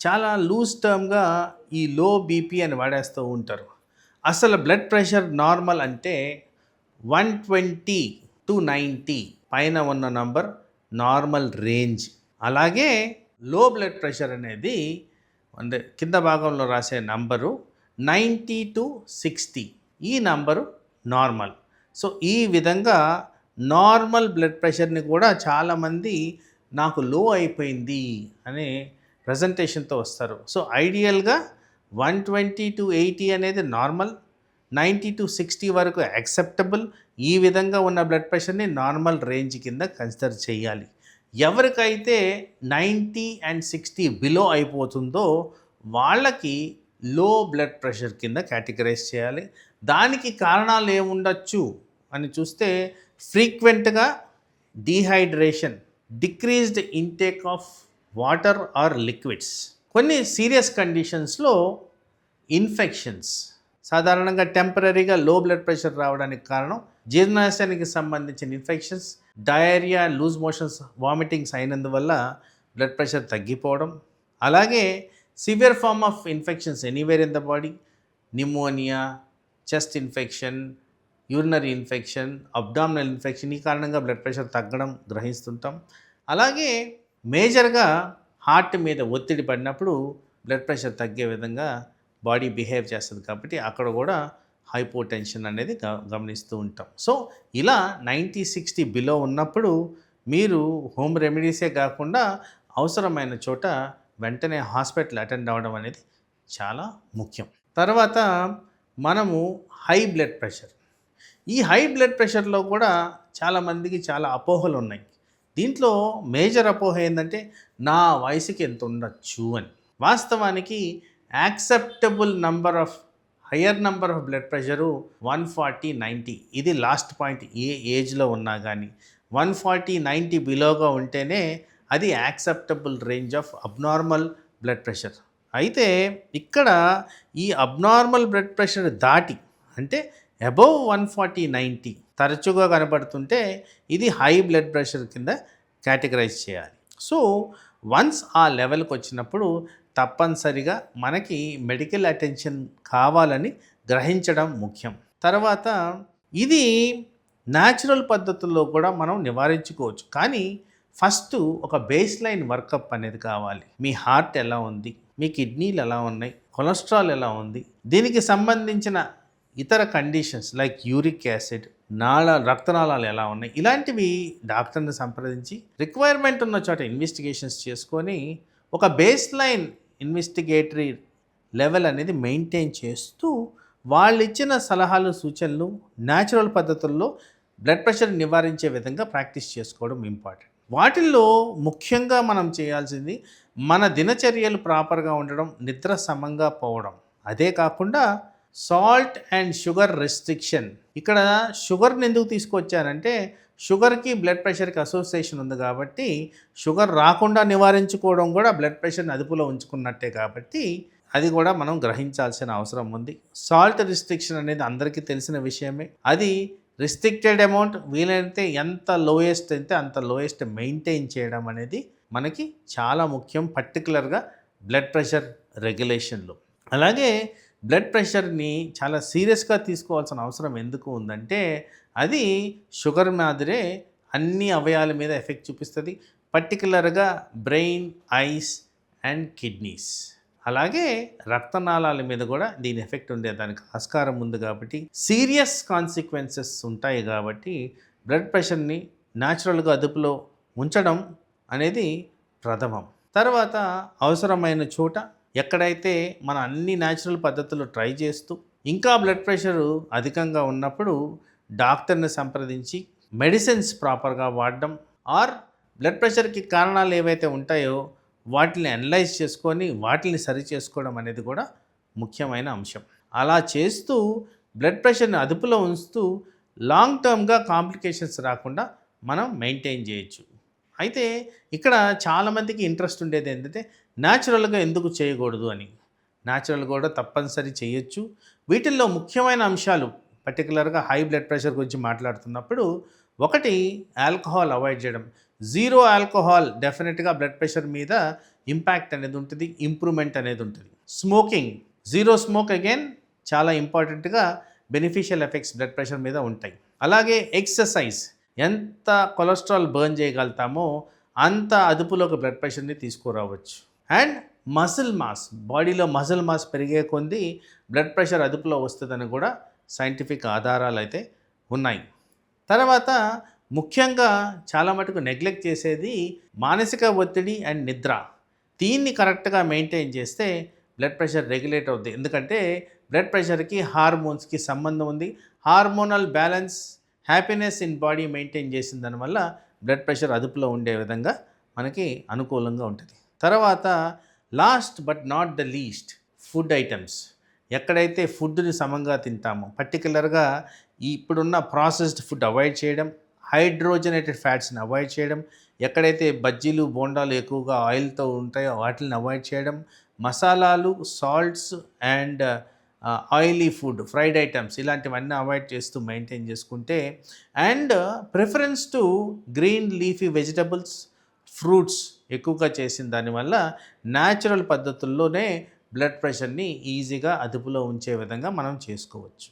చాలా లూజ్ టర్మ్‌గా ఈ low BP అని వాడేస్తూ ఉంటారు. అసలు బ్లడ్ ప్రెషర్ నార్మల్ అంటే 120-90 పైన ఉన్న నంబర్ నార్మల్ రేంజ్. అలాగే లో బ్లడ్ ప్రెషర్ అనేది అంటే కింద భాగంలో రాసే నంబరు 90-60 ఈ నంబరు నార్మల్. సో ఈ విధంగా నార్మల్ బ్లడ్ ప్రెషర్ని కూడా చాలామంది నాకు లో అయిపోయింది అనే ప్రజెంటేషన్తో వస్తారు. సో ఐడియల్గా 120-80 అనేది నార్మల్, 90-60 వరకు యాక్సెప్టబుల్. ఈ విధంగా ఉన్న బ్లడ్ ప్రెషర్ని నార్మల్ రేంజ్ కింద కన్సిడర్ చేయాలి. ఎవరికైతే 90 అండ్ 60 బిలో అయిపోతుందో వాళ్ళకి లో బ్లడ్ ప్రెషర్ కింద కేటగరైజ్ చేయాలి. దానికి కారణాలు ఏముండొచ్చు అని చూస్తే ఫ్రీక్వెంట్గా dehydration, decreased intake of water or liquids, కొన్ని సీరియస్ కండిషన్స్లో ఇన్ఫెక్షన్స్, సాధారణంగా టెంపరీగా లో బ్లడ్ ప్రెషర్ రావడానికి కారణం జీర్ణాశయానికి సంబంధించిన infections, diarrhoea, loose motions, vomitings అయినందువల్ల బ్లడ్ ప్రెషర్ తగ్గిపోవడం. అలాగే severe form of infections anywhere in the body, pneumonia, chest infection, urinary infection, abdominal infection, ఈ కారణంగా బ్లడ్ ప్రెషర్ తగ్గడం గ్రహిస్తుంటాం. అలాగే మేజర్గా హార్ట్ మీద ఒత్తిడి పడినప్పుడు బ్లడ్ ప్రెషర్ తగ్గే విధంగా బాడీ బిహేవ్ చేస్తుంది కాబట్టి అక్కడ కూడా హైపోటెన్షన్ అనేది గమనిస్తూ ఉంటాం. సో ఇలా 90-60 బిలో ఉన్నప్పుడు మీరు హోమ్ రెమెడీసే కాకుండా అవసరమైన చోట వెంటనే హాస్పిటల్ అటెండ్ అవ్వడం అనేది చాలా ముఖ్యం. తర్వాత మనము హై బ్లడ్ ప్రెషర్. ఈ హై బ్లడ్ ప్రెషర్లో కూడా చాలామందికి చాలా అపోహలు ఉన్నాయి. దీంట్లో మేజర్ అపోహ ఏంటంటే నా వయసుకి ఎంత ఉండొచ్చు అని. వాస్తవానికి acceptable number of higher number of blood pressure 140-90. ఇది లాస్ట్ పాయింట్. ఏ ఏజ్లో ఉన్నా కానీ 140-90 బిలోగా ఉంటేనే అది acceptable range of abnormal blood pressure. అయితే ఇక్కడ ఈ అబ్నార్మల్ బ్లడ్ ప్రెషర్ దాటి అంటే అబవ్ 140-90 తరచుగా కనబడుతుంటే ఇది హై బ్లడ్ ప్రెషర్ కింద కేటగరైజ్ చేయాలి. సో వన్స్ ఆ లెవెల్కి వచ్చినప్పుడు తప్పనిసరిగా మనకి మెడికల్ అటెన్షన్ కావాలని గ్రహించడం ముఖ్యం. తర్వాత ఇది న్యాచురల్ పద్ధతుల్లో కూడా మనం నివారించుకోవచ్చు. కానీ ఫస్ట్ ఒక బేస్ లైన్ వర్కప్ అనేది కావాలి. మీ హార్ట్ ఎలా ఉంది, మీ కిడ్నీలు ఎలా ఉన్నాయి, కొలెస్ట్రాల్ ఎలా ఉంది, దీనికి సంబంధించిన ఇతర కండిషన్స్ లైక్ యూరిక్ యాసిడ్, రక్తనాళాలు ఎలా ఉన్నాయి, ఇలాంటివి డాక్టర్ని సంప్రదించి రిక్వైర్మెంట్ ఉన్న చోట ఇన్వెస్టిగేషన్స్ చేసుకొని ఒక బేస్ లైన్ ఇన్వెస్టిగేటరీ లెవెల్ అనేది మెయింటైన్ చేస్తూ వాళ్ళు ఇచ్చిన సలహాలు, సూచనలు న్యాచురల్ పద్ధతుల్లో బ్లడ్ ప్రెషర్ నివారించే విధంగా ప్రాక్టీస్ చేసుకోవడం ఇంపార్టెంట్. వాటిల్లో ముఖ్యంగా మనం చేయాల్సింది మన దినచర్యలు ప్రాపర్గా ఉండడం, నిద్ర సమంగా పోవడం. అదే కాకుండా సాల్ట్ అండ్ షుగర్ రెస్ట్రిక్షన్. ఇక్కడ షుగర్ని ఎందుకు తీసుకొచ్చానంటే షుగర్కి బ్లడ్ ప్రెషర్కి అసోసియేషన్ ఉంది కాబట్టి షుగర్ రాకుండా నివారించుకోవడం కూడా బ్లడ్ ప్రెషర్ని అదుపులో ఉంచుకున్నట్టే కాబట్టి అది కూడా మనం గ్రహించాల్సిన అవసరం ఉంది. సాల్ట్ రిస్ట్రిక్షన్ అనేది అందరికీ తెలిసిన విషయమే. అది రిస్ట్రిక్టెడ్ అమౌంట్, వీలైతే ఎంత లోయెస్ట్ అయితే అంత లోయెస్ట్ మెయింటైన్ చేయడం అనేది మనకి చాలా ముఖ్యం, పర్టికులర్గా బ్లడ్ ప్రెషర్ రెగ్యులేషన్లో. అలాగే బ్లడ్ ప్రెషర్ని చాలా సీరియస్గా తీసుకోవాల్సిన అవసరం ఎందుకు ఉందంటే అది షుగర్ మాదిరే అన్ని అవయవాల మీద ఎఫెక్ట్ చూపిస్తుంది, పర్టికులర్గా బ్రెయిన్, ఐస్ అండ్ కిడ్నీస్. అలాగే రక్తనాళాల మీద కూడా దీని ఎఫెక్ట్ ఉండేదానికి ఆస్కారం ఉంది కాబట్టి సీరియస్ కాన్సిక్వెన్సెస్ ఉంటాయి. కాబట్టి బ్లడ్ ప్రెషర్ని న్యాచురల్గా అదుపులో ఉంచడం అనేది ప్రథమం. తర్వాత అవసరమైన చోట ఎక్కడైతే మన అన్ని న్యాచురల్ పద్ధతులు ట్రై చేస్తూ ఇంకా బ్లడ్ ప్రెషరు అధికంగా ఉన్నప్పుడు డాక్టర్ని సంప్రదించి మెడిసిన్స్ ప్రాపర్గా వాడడం, ఆర్ బ్లడ్ ప్రెషర్కి కారణాలు ఏవైతే ఉంటాయో వాటిని అనలైజ్ చేసుకొని వాటిని సరి చేసుకోవడం అనేది కూడా ముఖ్యమైన అంశం. అలా చేస్తూ బ్లడ్ ప్రెషర్ని అదుపులో ఉంచుతూ లాంగ్ టర్మ్గా కాంప్లికేషన్స్ రాకుండా మనం మెయింటైన్ చేయొచ్చు. అయితే ఇక్కడ చాలామందికి ఇంట్రెస్ట్ ఉండేది ఏంటంటే న్యాచురల్గా ఎందుకు చేయకూడదు అని. న్యాచురల్ కూడా తప్పనిసరి చేయొచ్చు. వీటిల్లో ముఖ్యమైన అంశాలు పర్టికులర్గా హై బ్లడ్ ప్రెషర్ గురించి మాట్లాడుతున్నప్పుడు ఒకటి ఆల్కహాల్ అవాయిడ్ చేయడం. జీరో ఆల్కహాల్ డెఫినెట్గా బ్లడ్ ప్రెషర్ మీద ఇంపాక్ట్ అనేది ఉంటుంది, ఇంప్రూవ్మెంట్ అనేది ఉంటుంది. స్మోకింగ్, జీరో స్మోక్ అగైన్ చాలా ఇంపార్టెంట్గా బెనిఫిషియల్ ఎఫెక్ట్స్ బ్లడ్ ప్రెషర్ మీద ఉంటాయి. అలాగే ఎక్సర్సైజ్, ఎంత కొలెస్ట్రాల్ బర్న్ చేయగలుగుతామో అంత అదుపులోకి బ్లడ్ ప్రెషర్ని తీసుకురావచ్చు. అండ్ మసిల్ మాస్, బాడీలో మసిల్ మాస్ పెరిగే కొద్దీ బ్లడ్ ప్రెషర్ అదుపులో వస్తుందని కూడా సైంటిఫిక్ ఆధారాలు అయితే ఉన్నాయి. తర్వాత ముఖ్యంగా చాలా మటుకు నెగ్లెక్ట్ చేసేది మానసిక ఒత్తిడి అండ్ నిద్ర. దీన్ని కరెక్ట్గా మెయింటైన్ చేస్తే బ్లడ్ ప్రెషర్ రెగ్యులేట్ అవుద్ది. ఎందుకంటే బ్లడ్ ప్రెషర్కి హార్మోన్స్కి సంబంధం ఉంది. Hormonal balance, happiness in body maintain చేసిన దానివల్ల బ్లడ్ ప్రెషర్ అదుపులో ఉండే విధంగా మనకి అనుకూలంగా ఉంటుంది. తర్వాత last but not the least, food items. ఎక్కడైతే ఫుడ్ని సమంగా తింటామో, పర్టికులర్గా ఇప్పుడున్న ప్రాసెస్డ్ ఫుడ్ అవాయిడ్ చేయడం, హైడ్రోజనేటెడ్ ఫ్యాట్స్ని అవాయిడ్ చేయడం, ఎక్కడైతే బజ్జీలు బోండాలు ఎక్కువగా ఆయిల్తో ఉంటాయో వాటిని అవాయిడ్ చేయడం, మసాలాలు, salts and oily food, fried items ఇలాంటివన్నీ అవాయిడ్ చేస్తూ మెయింటైన్ చేసుకుంటే, and preference to green leafy vegetables, fruits ఎక్కువగా చేసిన దానివల్ల న్యాచురల్ పద్ధతుల్లోనే బ్లడ్ ప్రెషర్ని ఈజీగా అదుపులో ఉంచే విధంగా మనం చేసుకోవచ్చు.